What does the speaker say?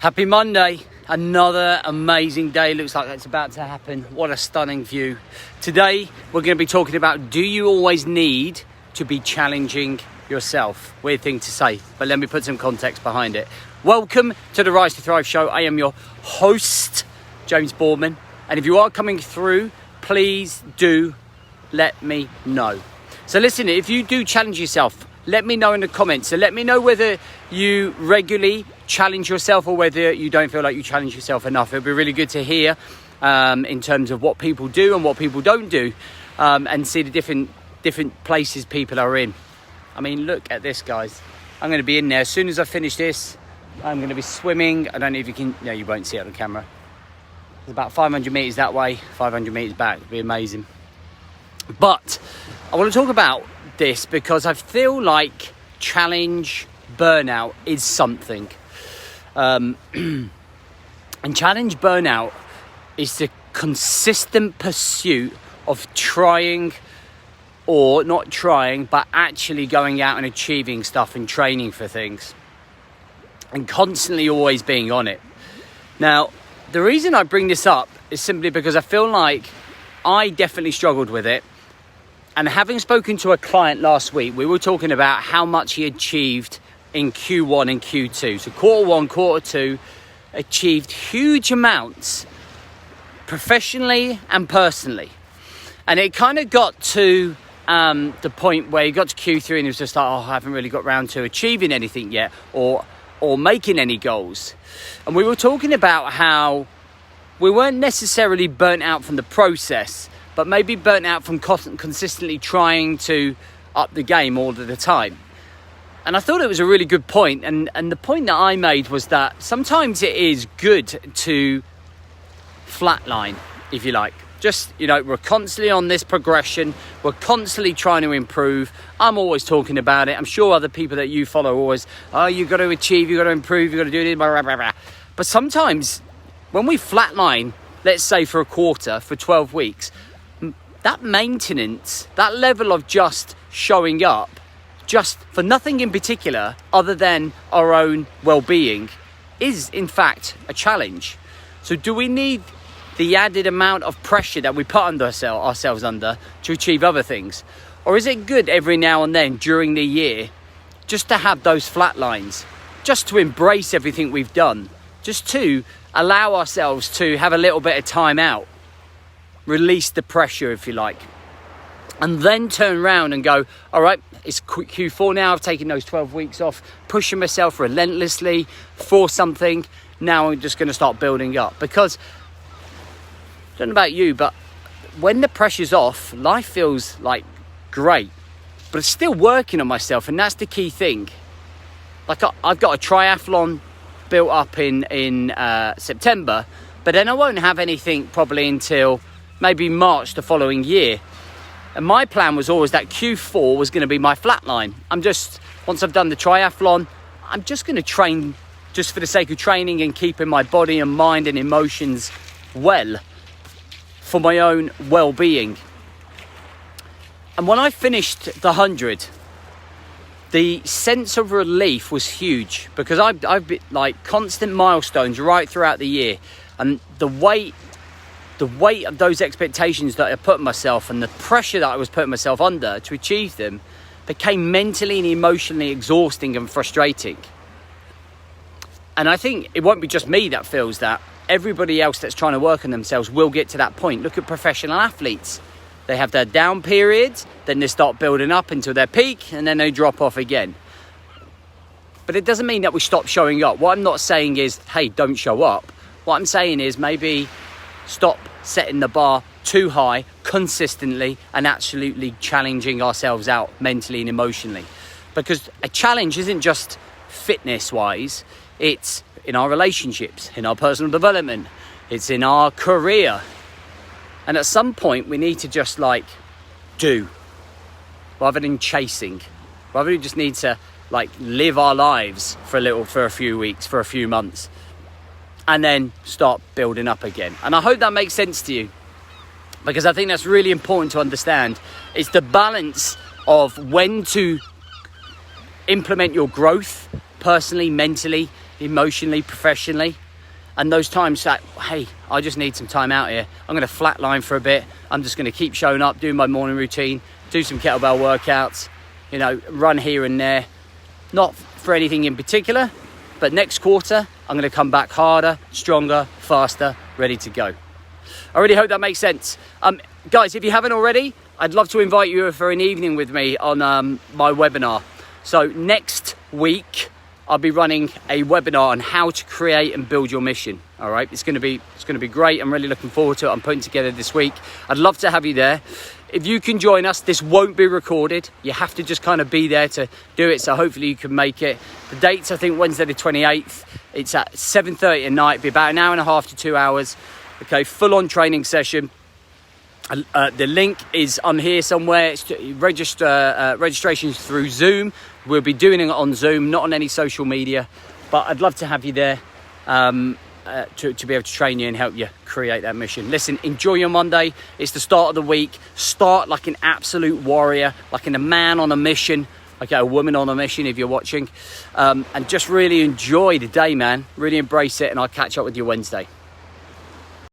Happy Monday, another amazing day. Looks like it's about to happen. What a stunning view. Today, we're going to be talking about, do you always need to be challenging yourself? Weird thing to say, but let me put some context behind it. Welcome to the Rise to Thrive show. I am your host, James Boardman. And if you are coming through, please do let me know. So listen, if you do challenge yourself, let me know in the comments. So let me know whether you regularly challenge yourself or whether you don't feel like you challenge yourself enough. It'll be really good to hear in terms of what people do and what people don't do, and see the different places people are in. I mean, look at this, guys. I'm going to be in there. As soon as I finish this, I'm going to be swimming. I don't know if you can... No, you won't see it on camera. It's about 500 metres that way, 500 metres back. It'll be amazing. But I want to talk about this because I feel like challenge burnout is something. And challenge burnout is the consistent pursuit of trying, or not trying, but actually going out and achieving stuff and training for things. And constantly always being on it. Now, the reason I bring this up is simply because I feel like I definitely struggled with it. And having spoken to a client last week, we were talking about how much he achieved in Q1 and Q2. So quarter one, quarter two, achieved huge amounts professionally and personally. And it kind of got to the point where he got to Q3 and he was just like, I haven't really got round to achieving anything yet, or making any goals. And we were talking about how we weren't necessarily burnt out from the process, but maybe burnt out from consistently trying to up the game all of the time. And I thought it was a really good point. And the point that I made was that sometimes it is good to flatline, if you like. Just, we're constantly on this progression. We're constantly trying to improve. I'm always talking about it. I'm sure other people that you follow always, you've got to achieve, you've got to improve, you've got to do this, blah, blah, blah, blah. But sometimes when we flatline, let's say for a quarter, for 12 weeks, that maintenance, that level of just showing up, just for nothing in particular other than our own well-being, is in fact a challenge. So do we need the added amount of pressure that we put under ourselves under to achieve other things? Or is it good every now and then during the year just to have those flat lines, just to embrace everything we've done, just to allow ourselves to have a little bit of time out, release the pressure, if you like, and then turn around and go, all right, it's Q4 now, I've taken those 12 weeks off, pushing myself relentlessly for something. Now I'm just going to start building up. Because I don't know about you, but when the pressure's off, life feels like great, but it's still working on myself. And that's the key thing. Like I've got a triathlon built up in September, but then I won't have anything probably until maybe March the following year. And my plan was always that Q4 was going to be my flat line. Once I've done the triathlon, I'm just going to train just for the sake of training and keeping my body and mind and emotions well, for my own well-being. And when I finished the 100, the sense of relief was huge, because I've been like constant milestones right throughout the year, and the weight of those expectations that I put on myself and the pressure that I was putting myself under to achieve them became mentally and emotionally exhausting and frustrating. And I think it won't be just me that feels that. Everybody else that's trying to work on themselves will get to that point. Look at professional athletes. They have their down periods, then they start building up until their peak, and then they drop off again. But it doesn't mean that we stop showing up. What I'm not saying is, hey, don't show up. What I'm saying is maybe stop setting the bar too high consistently and absolutely challenging ourselves out mentally and emotionally. Because a challenge isn't just fitness wise, it's in our relationships, in our personal development, it's in our career. And at some point we need to just do, rather than chasing. Rather we just need to live our lives for a few weeks, for a few months, and then start building up again. And I hope that makes sense to you, because I think that's really important to understand. It's the balance of when to implement your growth personally, mentally, emotionally, professionally. And those times that, hey, I just need some time out here. I'm going to flatline for a bit. I'm just going to keep showing up, doing my morning routine, do some kettlebell workouts, run here and there. Not for anything in particular, but next quarter, I'm going to come back harder, stronger, faster, ready to go. I really hope that makes sense. Guys, if you haven't already, I'd love to invite you for an evening with me on my webinar. So next week, I'll be running a webinar on how to create and build your mission. All right, it's going to be great. I'm really looking forward to it. I'm putting together this week. I'd love to have you there. If you can join us, this won't be recorded. You have to just kind of be there to do it. So hopefully you can make it. The date's, I think, Wednesday the 28th. It's at 7:30 at night. It'll be about an hour and a half to 2 hours. Okay, full-on training session. The link is on here somewhere. It's registrations through Zoom. We'll be doing it on Zoom, not on any social media. But I'd love to have you there to be able to train you and help you create that mission. Listen, enjoy your Monday. It's the start of the week. Start like an absolute warrior, like a man on a mission. Okay, a woman on a mission if you're watching. And just really enjoy the day, man. Really embrace it, and I'll catch up with you Wednesday.